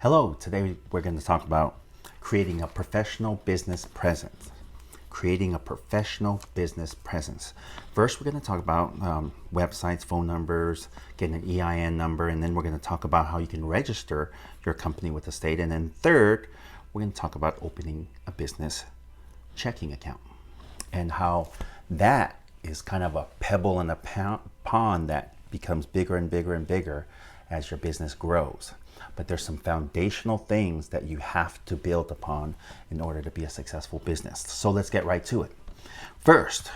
Hello, today we're going to talk about creating a professional business presence. Creating a professional business presence. First, we're going to talk about websites, phone numbers, getting an EIN number, and then we're going to talk about how you can register your company with the state. And then third, we're going to talk about opening a business checking account and how that is kind of a pebble in a pond that becomes bigger and bigger and bigger as your business grows. But there's some foundational things that you have to build upon in order to be a successful business. So let's get right to it. First,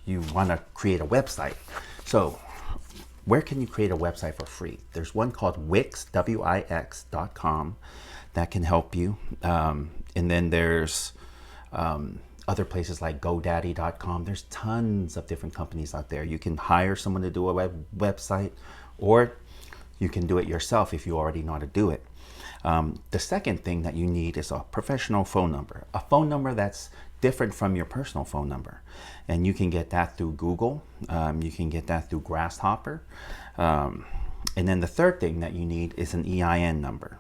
you want to create a website. So where can you create a website for free? There's one called Wix, Wix.com, that can help you. And then there's other places like GoDaddy.com. There's tons of different companies out there. You can hire someone to do a website, or you can do it yourself if you already know how to do it. The second thing that you need is a professional phone number, a phone number that's different from your personal phone number. And you can get that through Google. You can get that through Grasshopper. And then the third thing that you need is an EIN number.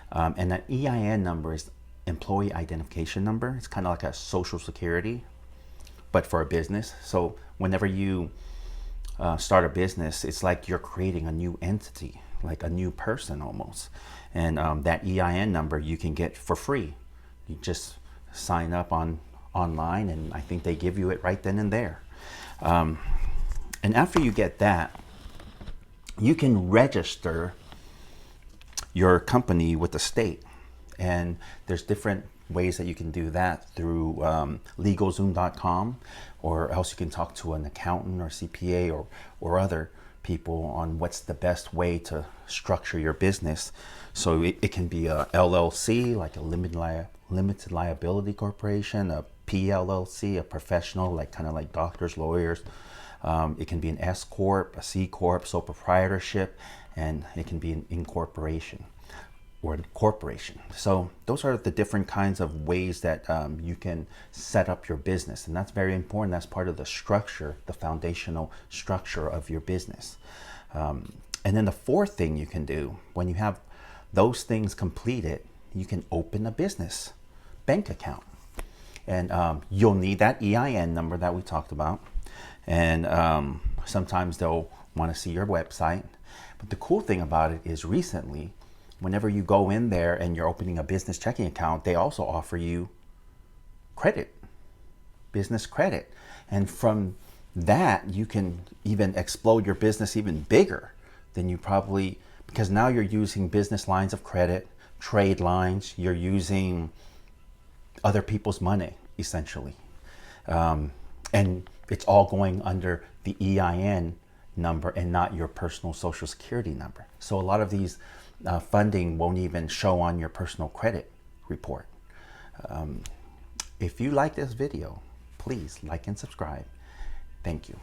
And that EIN number is employee identification number. It's kind of like a social security, but for a business. So whenever you start a business, it's like you're creating a new entity, like a new person almost. And that EIN number you can get for free. You just sign up online, and I think they give you it right then and there. And after you get that, you can register your company with the state. And there's different ways that you can do that through LegalZoom.com, or else you can talk to an accountant or CPA or other people on what's the best way to structure your business. So it can be a LLC, like a limited liability corporation, a PLLC, a professional, like kind of like doctors, lawyers. It can be an S Corp, a C Corp, sole proprietorship, and it can be an incorporation or corporation. So those are the different kinds of ways that you can set up your business. And that's very important. That's part of the structure, the foundational structure of your business. And then the fourth thing you can do when you have those things completed, you can open a business bank account. And you'll need that EIN number that we talked about. And sometimes they'll want to see your website. But the cool thing about it is recently, whenever you go in there and you're opening a business checking account, they also offer you credit, business credit. And from that, you can even explode your business even bigger than you probably, because now you're using business lines of credit, trade lines, you're using other people's money, essentially. And it's all going under the EIN number and not your personal social security number. So a lot of these funding won't even show on your personal credit report. If you like this video, please like and subscribe. Thank you.